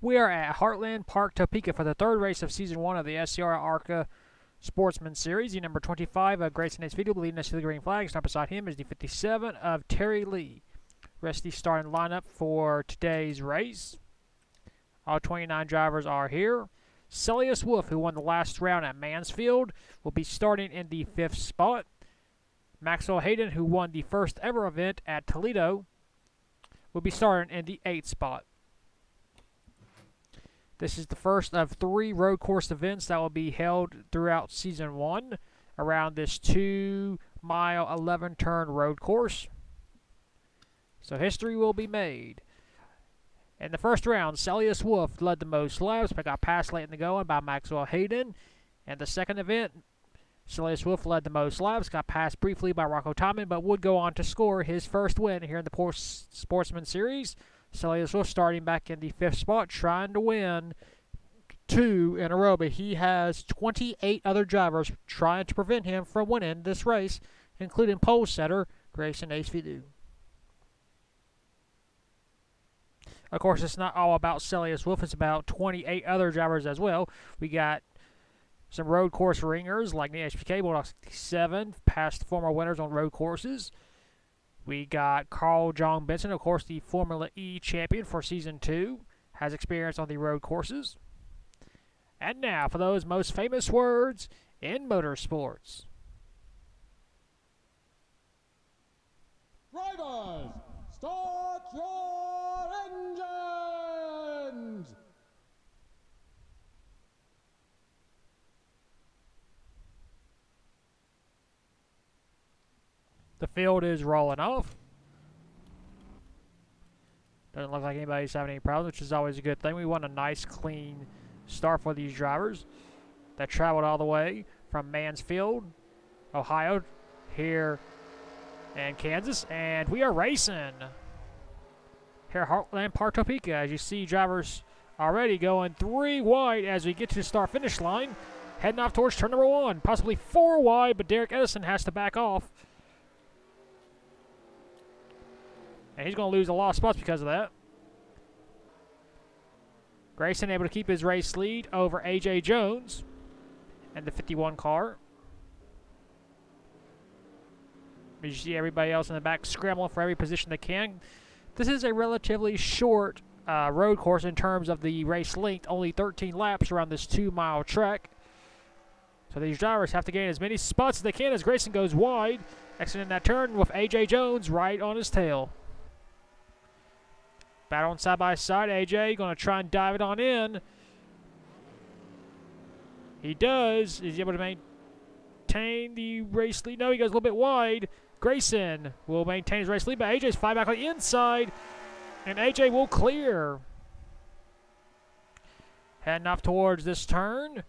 We are at Heartland Park, Topeka for the third race of Season 1 of the SCRL ARCA Sportsman Series. The number 25 of Grayson Ace Video leading us to the green flag. Start beside him is the 57 of Terry Lee. Rest of the starting lineup for today's race. All 29 drivers are here. Celius Wolf, who won the last round at Mansfield, will be starting in the 5th spot. Maxwell Hayden, who won the first ever event at Toledo, will be starting in the 8th spot. This is the first of 3 road course events that will be held throughout Season 1 around this 2-mile, 11-turn road course. So history will be made. In the first round, Celius Wolf led the most laps, but got passed late in the going by Maxwell Hayden. In the second event, Celius Wolf led the most laps, got passed briefly by Rocco Tomlin, but would go on to score his first win here in the Sportsman Series. Celius Wolf starting back in the 5th spot, trying to win 2 in a row, but he has 28 other drivers trying to prevent him from winning this race, including pole setter Grayson Ace Video. Of course, it's not all about Celius Wolf. It's about 28 other drivers as well. We got some road course ringers like the HPK Bulldog 67, past former winners on road courses. We got Carl John Benson, of course, the Formula E champion for Season 2, has experience on the road courses. And now for those most famous words in motorsports. Drivers, start your engines! The field is rolling off. Doesn't look like anybody's having any problems, which is always a good thing. We want a nice, clean start for these drivers that traveled all the way from Mansfield, Ohio, here in Kansas. And we are racing here at Heartland Park, Topeka. As you see, drivers already going 3 wide as we get to the start-finish line. Heading off towards turn number 1, possibly 4 wide, but Derek Edison has to back off. And he's going to lose a lot of spots because of that. Grayson able to keep his race lead over A.J. Jones and the 51 car. As you see everybody else in the back scrambling for every position they can. This is a relatively short road course in terms of the race length. Only 13 laps around this 2-mile track. So these drivers have to gain as many spots as they can as Grayson goes wide. Exiting that turn with A.J. Jones right on his tail. Battling side by side, AJ going to try and dive it on in. He does. Is he able to maintain the race lead? No, he goes a little bit wide. Grayson will maintain his race lead, but AJ's flying back on the inside, and AJ will clear. Heading off towards this turn.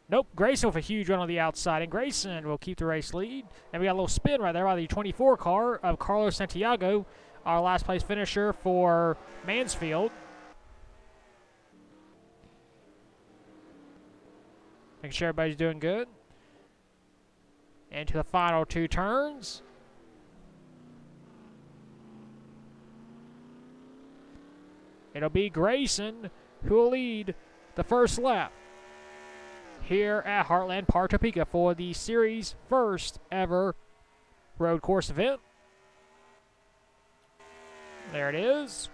Nope, Grayson with a huge run on the outside, and Grayson will keep the race lead. And we got a little spin right there by the 24 car of Carlos Santiago, our last place finisher for Mansfield. Making sure everybody's doing good. Into the final 2 turns. It'll be Grayson who will lead the first lap here at Heartland Park, Topeka for the series' first ever road course event. There it is.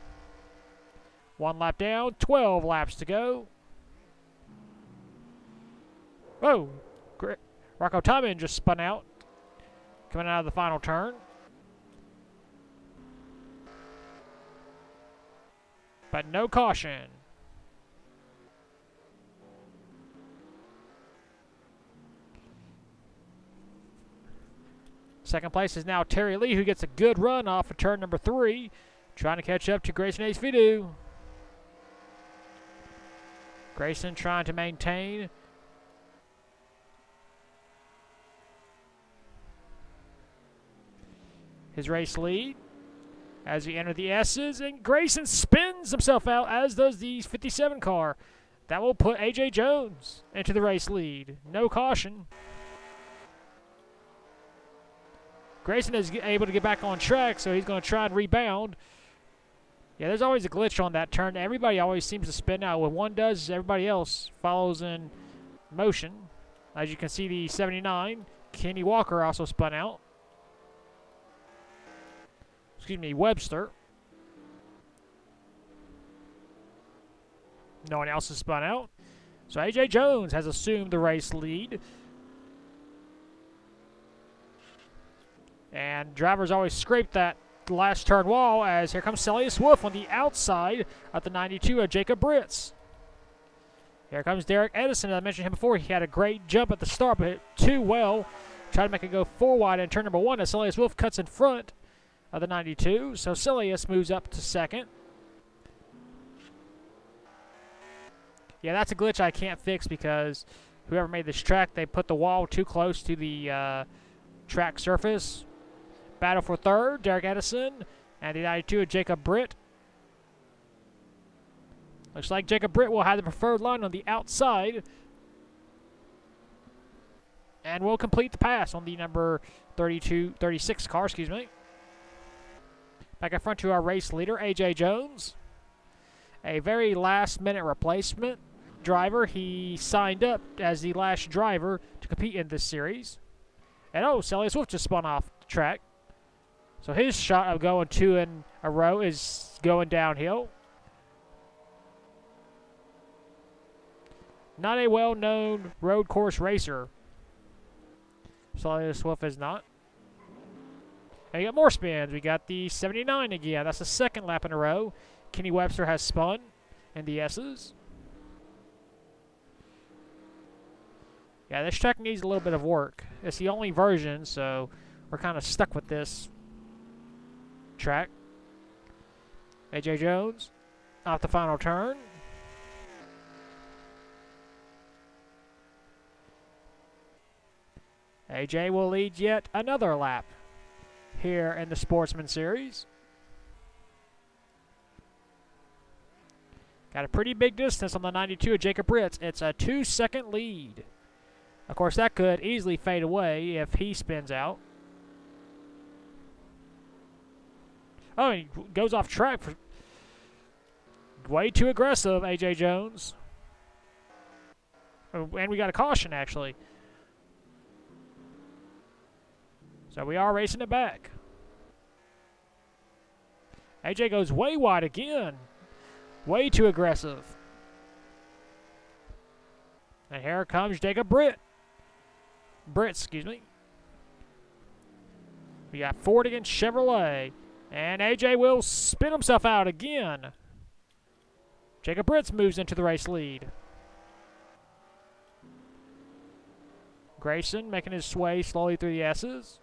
1 lap down, 12 laps to go. Whoa! Rocco Tomlin just spun out, coming out of the final turn. But no caution. Second place is now Terry Lee, who gets a good run off of turn number 3. Trying to catch up to Grayson Ace Video. Grayson trying to maintain his race lead as we enter the S's, and Grayson spins himself out, as does the 57 car. That will put A.J. Jones into the race lead. No caution. Grayson is able to get back on track, so he's going to try and rebound. Yeah, there's always a glitch on that turn. Everybody always seems to spin out. When one does, everybody else follows in motion. As you can see, the 79, Kenny Walker also spun out. Excuse me, Webster. No one else has spun out. So A.J. Jones has assumed the race lead. And drivers always scrape that last turn wall, as here comes Celius Wolf on the outside of the 92 of Jacob Britz. Here comes Derek Edison. As I mentioned him before, he had a great jump at the start, but hit too well. Tried to make it go 4 wide in turn number 1 as Celius Wolf cuts in front of the 92. So Celius moves up to second. Yeah, that's a glitch I can't fix because whoever made this track, they put the wall too close to the track surface. Battle for third, Derek Edison, and the 92 of Jacob Britt. Looks like Jacob Britt will have the preferred line on the outside. And will complete the pass on the number 36 car, excuse me. Back up front to our race leader, A.J. Jones. A very last-minute replacement driver. He signed up as the last driver to compete in this series. And oh, Celius Wolf just spun off the track. So his shot of going 2 in a row is going downhill. Not a well-known road course racer. Celius Wolf is not. And we got more spins. We got the 79 again. That's the second lap in a row. Kenny Webster has spun in the S's. Yeah, this track needs a little bit of work. It's the only version, so we're kind of stuck with this track. A.J. Jones off the final turn. A.J. will lead yet another lap here in the Sportsman Series. Got a pretty big distance on the 92 of Jacob Ritz. It's a 2-second lead. Of course, that could easily fade away if he spins out. Oh, he goes off track. For way too aggressive, A.J. Jones. Oh, and we got a caution, actually. So we are racing it back. A.J. goes way wide again. Way too aggressive. And here comes Jacob Britt. Excuse me. We got Ford against Chevrolet. And A.J. will spin himself out again. Jacob Britz moves into the race lead. Grayson making his way slowly through the S's.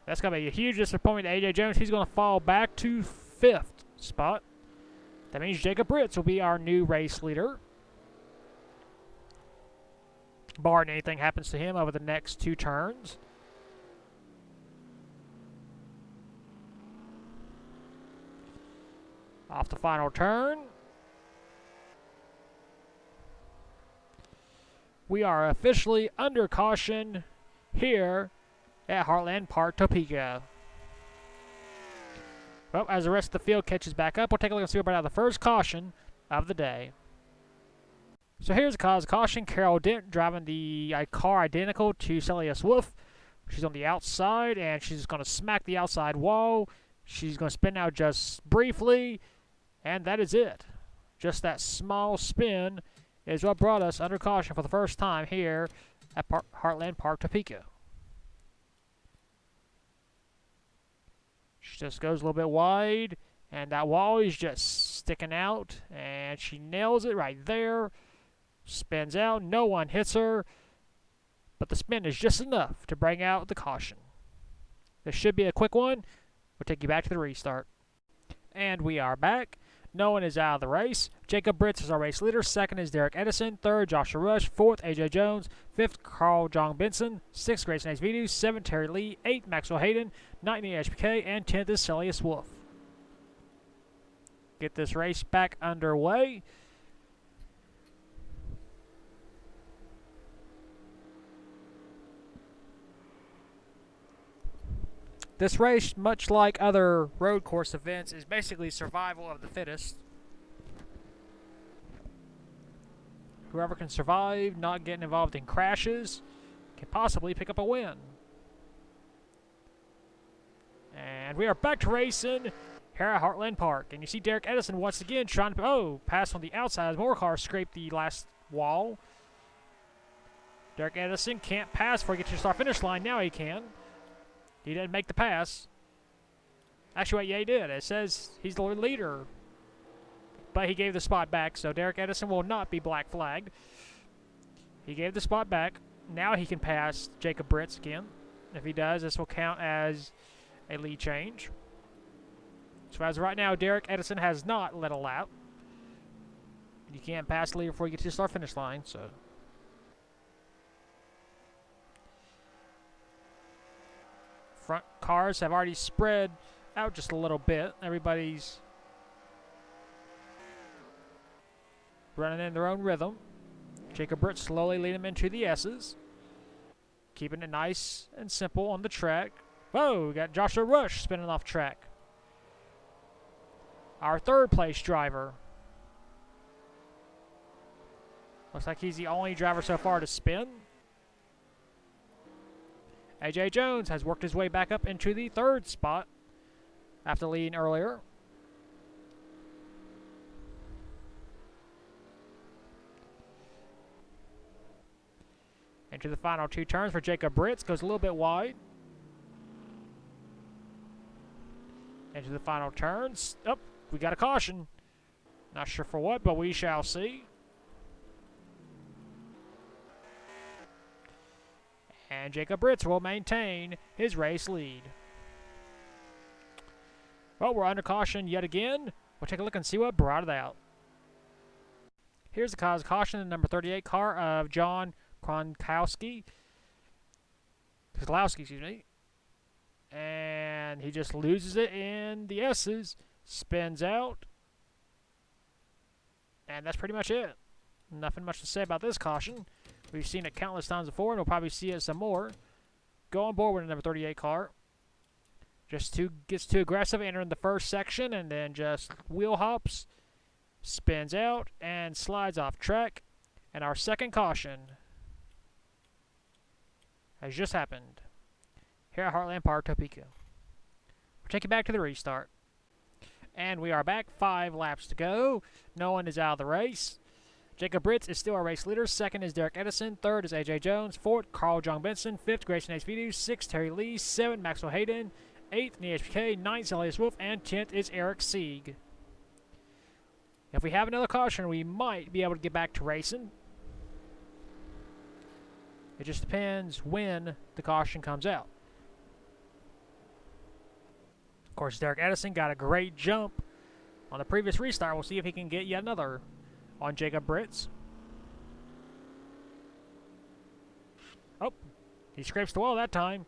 That's going to be a huge disappointment to A.J. Jones. He's going to fall back to 5th spot. That means Jacob Britz will be our new race leader. Barring anything happens to him over the next 2 turns. Off the final turn. We are officially under caution here at Heartland Park, Topeka. Well, as the rest of the field catches back up, we'll take a look and see what brought out the first caution of the day. So here's the cause of caution. Carol Dent driving the car identical to Celius Wolf. She's on the outside, and she's going to smack the outside wall. She's going to spin out just briefly, and that is it. Just that small spin is what brought us under caution for the first time here at Heartland Park, Topeka. She just goes a little bit wide, and that wall is just sticking out, and she nails it right there. Spins out, no one hits her, but the spin is just enough to bring out the caution. This should be a quick one. We'll take you back to the restart. And we are back. No one is out of the race. Jacob Britz is our race leader. Second is Derek Edison. Third, Joshua Rush. Fourth, A.J. Jones. Fifth, Carl John Benson. Sixth, Grayson Hayes Vidu. Seventh, Terry Lee. Eighth, Maxwell Hayden. Ninth, HPK. And 10th is Celius Wolf. Get this race back underway. This race, much like other road course events, is basically survival of the fittest. Whoever can survive not getting involved in crashes can possibly pick up a win. And we are back to racing here at Heartland Park. And you see Derek Edison once again trying to pass on the outside as more cars scrape the last wall. Derek Edison can't pass before he gets to the start-finish line. Now he can. He didn't make the pass. Actually, wait, yeah, he did. It says he's the leader. But he gave the spot back, so Derek Edison will not be black flagged. He gave the spot back. Now he can pass Jacob Britz again. If he does, this will count as a lead change. So as of right now, Derek Edison has not led a lap. You can't pass the leader before you get to the start-finish line, so... Front cars have already spread out just a little bit. Everybody's running in their own rhythm. Jacob Britt slowly leading them into the S's. Keeping it nice and simple on the track. Whoa, we got Joshua Rush spinning off track. Our third place driver. Looks like he's the only driver so far to spin. AJ Jones has worked his way back up into the third spot after leading earlier. Into the final two turns for Jacob Britz. Goes a little bit wide. Into the final turns. Oh, we got a caution. Not sure for what, but we shall see. And Jacob Britz will maintain his race lead. Well, we're under caution yet again. We'll take a look and see what brought it out. Here's the cause of caution, the number 38 car of John Kozlowski, excuse me. And he just loses it in the S's, spins out. And that's pretty much it. Nothing much to say about this caution. We've seen it countless times before, and we'll probably see it some more. Go on board with the number 38 car. Gets too aggressive entering the first section, and then just wheel hops, spins out, and slides off track. And our second caution has just happened here at Heartland Park, Topeka. We'll take you back to the restart. And we are back. 5 laps to go. No one is out of the race. Jacob Britz is still our race leader. Second is Derek Edison. Third is AJ Jones. Fourth, Carl John Benson. Fifth, Grayson H. Vidu. Sixth, Terry Lee. Seventh, Maxwell Hayden. Eighth, Neil HPK. Ninth, Elias Wolf. And 10th is Eric Sieg. If we have another caution, we might be able to get back to racing. It just depends when the caution comes out. Of course, Derek Edison got a great jump on the previous restart. We'll see if he can get yet another on Jacob Britz. Oh, he scrapes the wall that time.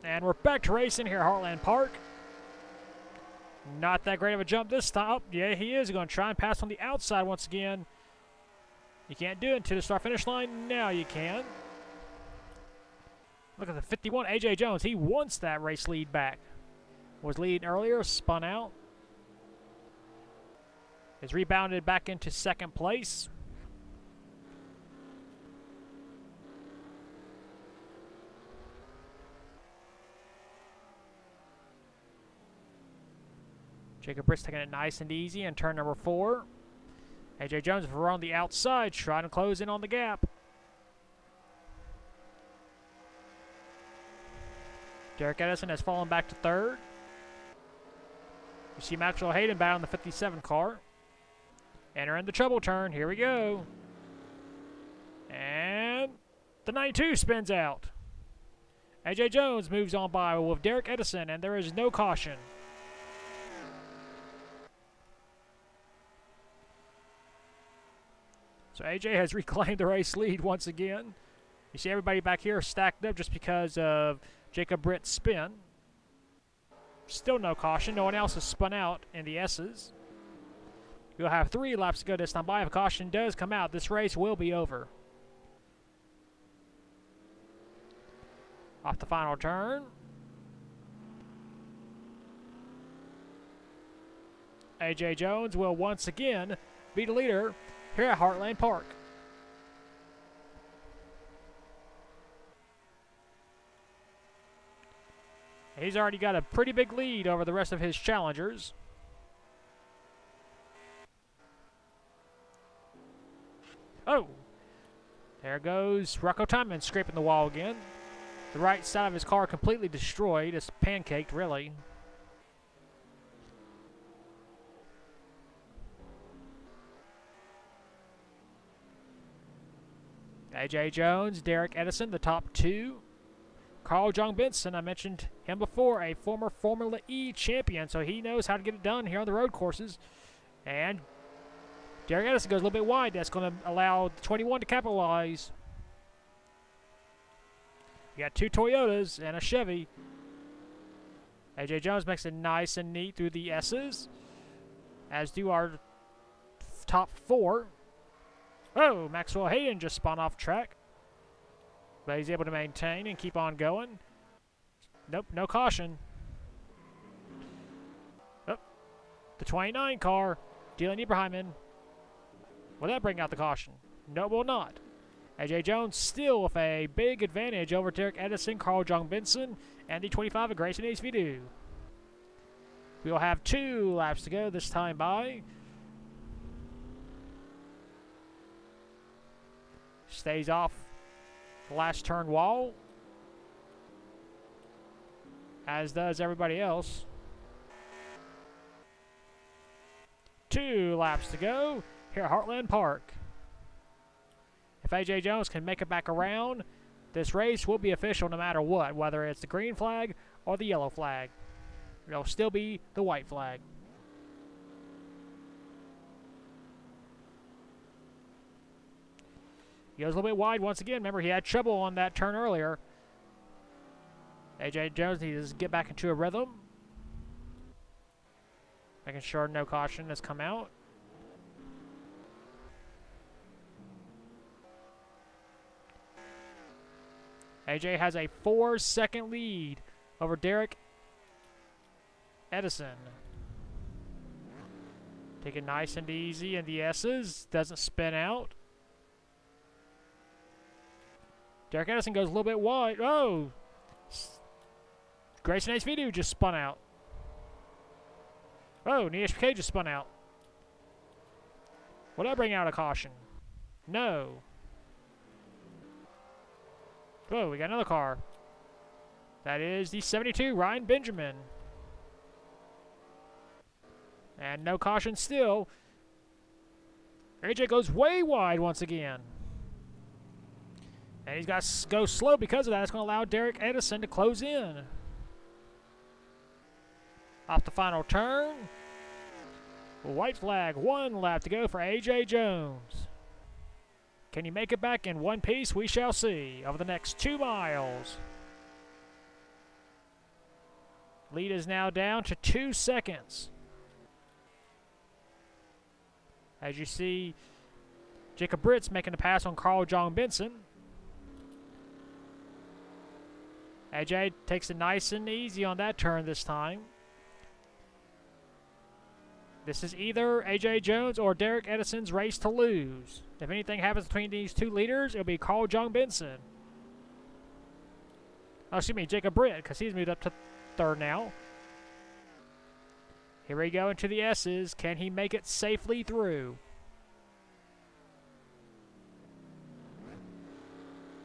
And we're back to racing here at Heartland Park. Not that great of a jump this time. Oh, yeah, he is going to try and pass on the outside once again. You can't do it until the start-finish line. Now you can. Look at the 51, AJ Jones. He wants that race lead back. Was leading earlier, spun out. Is rebounded back into second place. Jacob Britz taking it nice and easy in turn number 4. AJ Jones over on the outside, trying to close in on the gap. Derek Edison has fallen back to third. You see Maxwell Hayden back on the 57 car. Entering the trouble turn. Here we go. And the 92 spins out. AJ Jones moves on by with Derek Edison, and there is no caution. So AJ has reclaimed the race lead once again. You see everybody back here stacked up just because of Jacob Britt's spin. Still no caution. No one else has spun out in the S's. We'll have 3 laps to go this time by. If a caution does come out, this race will be over. Off the final turn. A.J. Jones will once again be the leader here at Heartland Park. He's already got a pretty big lead over the rest of his challengers. Oh, there goes Rocco Timon scraping the wall again. The right side of his car completely destroyed. It's pancaked, really. A.J. Jones, Derek Edison, the top two. Carl John Benson, I mentioned him before, a former Formula E champion, so he knows how to get it done here on the road courses. And Derek Edison goes a little bit wide. That's going to allow the 21 to capitalize. You got two Toyotas and a Chevy. A.J. Jones makes it nice and neat through the S's, as do our top four. Oh, Maxwell Hayden just spun off track, but he's able to maintain and keep on going. Nope, no caution. Oh, the 29 car, Dylan Ibrahimman. Will that bring out the caution? No, it will not. A.J. Jones still with a big advantage over Derek Edison, Carl John Benson, and the 25 of Grayson HVD. We'll have 2 laps to go this time by. Stays off the last turn wall, as does everybody else. 2 laps to go here at Heartland Park. If A.J. Jones can make it back around, this race will be official no matter what, whether it's the green flag or the yellow flag. It'll still be the white flag. He goes a little bit wide once again. Remember, he had trouble on that turn earlier. A.J. Jones needs to get back into a rhythm. Making sure no caution has come out. A.J. has a 4-second lead over Derek Edison. Take it nice and easy in the S's. Doesn't spin out. Derek Edison goes a little bit wide. Oh! Grayson HVD just spun out. Oh, NHPK just spun out. Will that bring out a caution? No. Oh, we got another car. That is the 72, Ryan Benjamin. And no caution still. AJ goes way wide once again. And he's got to go slow because of that. It's going to allow Derek Edison to close in. Off the final turn. White flag, 1 lap to go for A.J. Jones. Can he make it back in one piece? We shall see over the next 2 miles. Lead is now down to 2 seconds. As you see, Jacob Britt's making the pass on Carl John Benson. AJ takes it nice and easy on that turn this time. This is either A.J. Jones or Derek Edison's race to lose. If anything happens between these 2 leaders, it'll be Carl John Benson. Oh, excuse me, Jacob Britt, because he's moved up to 3rd now. Here we go into the S's. Can he make it safely through?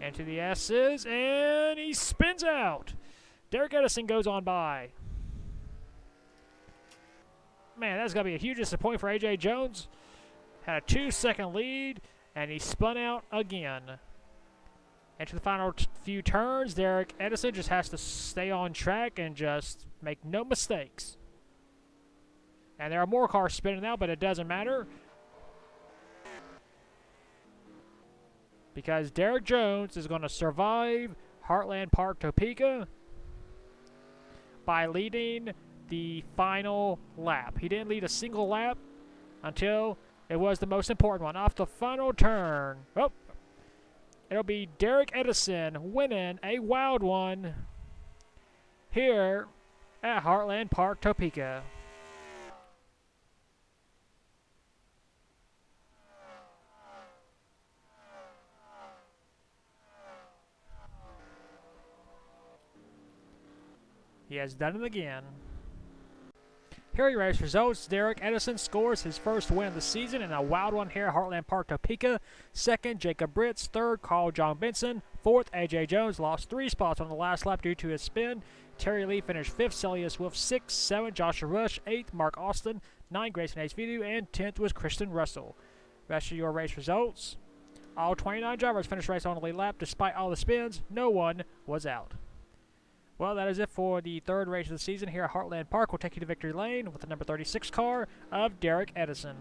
Into the S's, and he spins out. Derek Edison goes on by. Man, that's got to be a huge disappointment for A.J. Jones. Had a 2-second lead, and he spun out again. Into the final few turns, Derek Edison just has to stay on track and just make no mistakes. And there are more cars spinning now, but it doesn't matter, because Derek Jones is going to survive Heartland Park Topeka by leading the final lap. He didn't lead a single lap until it was the most important one. Off the final turn. Oh, it'll be Derek Edison winning a wild one here at Heartland Park Topeka. He has done it again. Here are your race results. Derek Edison scores his first win of the season in a wild one here at Heartland Park, Topeka. Second, Jacob Britz. Third, Carl John Benson. Fourth, AJ Jones lost 3 spots on the last lap due to his spin. Terry Lee finished 5th, Celia Swift 6th, 7th, Joshua Rush, 8th, Mark Austin, 9th, Grayson Hayes Vidu, and 10th was Kristen Russell. Rest of your race results. All 29 drivers finished race on the lead lap. Despite all the spins, no one was out. Well, that is it for the third race of the season here at Heartland Park. We'll take you to victory lane with the number 36 car of Derek Edison.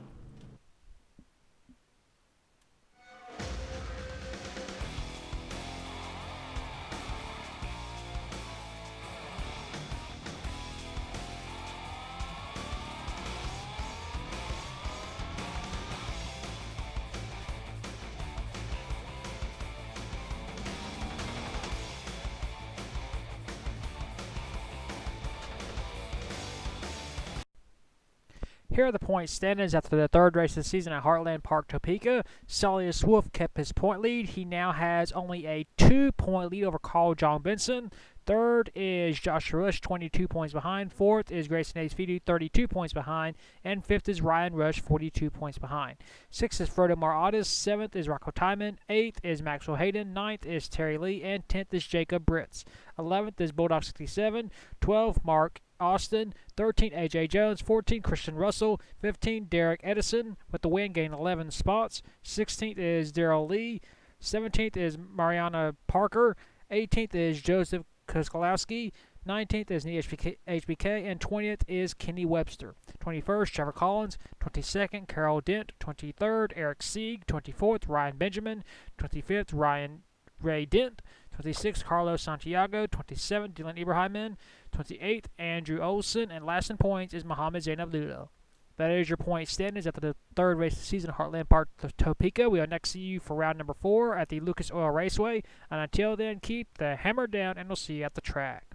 Here are the point standings after the third race of the season at Heartland Park, Topeka. Celia Swift kept his point lead. He now has only a 2-point lead over Carl John Benson. Third is Joshua Rush, 22 points behind. Fourth is Grayson Hayes Vidu, 32 points behind. And fifth is Ryan Rush, 42 points behind. Sixth is Frodo Mar-Otis. Seventh is Rocco Tyman. Eighth is Maxwell Hayden. Ninth is Terry Lee. And 10th is Jacob Britz. 11th is Bulldog 67. 12th, Mark Austin. 13, AJ Jones. 14, Christian Russell. 15, Derek Edison with the win, gaining 11 spots. 16th is Daryl Lee. 17th is Mariana Parker. 18th is Joseph Kozlowski. 19th is Nia HBK. And 20th is Kenny Webster. 21st, Trevor Collins. 22nd, Carol Dent. 23rd, Eric Sieg. 24th, Ryan Benjamin. 25th, Ryan Ray Dent. 26th, Carlos Santiago. 27th, Dylan Ibrahim. 28th, Andrew Olson. And last in points is Mohamed Zainab Ludo. That is your point standings after the third race of the season at Heartland Park, Topeka. We will next see you for round number 4 at the Lucas Oil Raceway. And until then, keep the hammer down, and we'll see you at the track.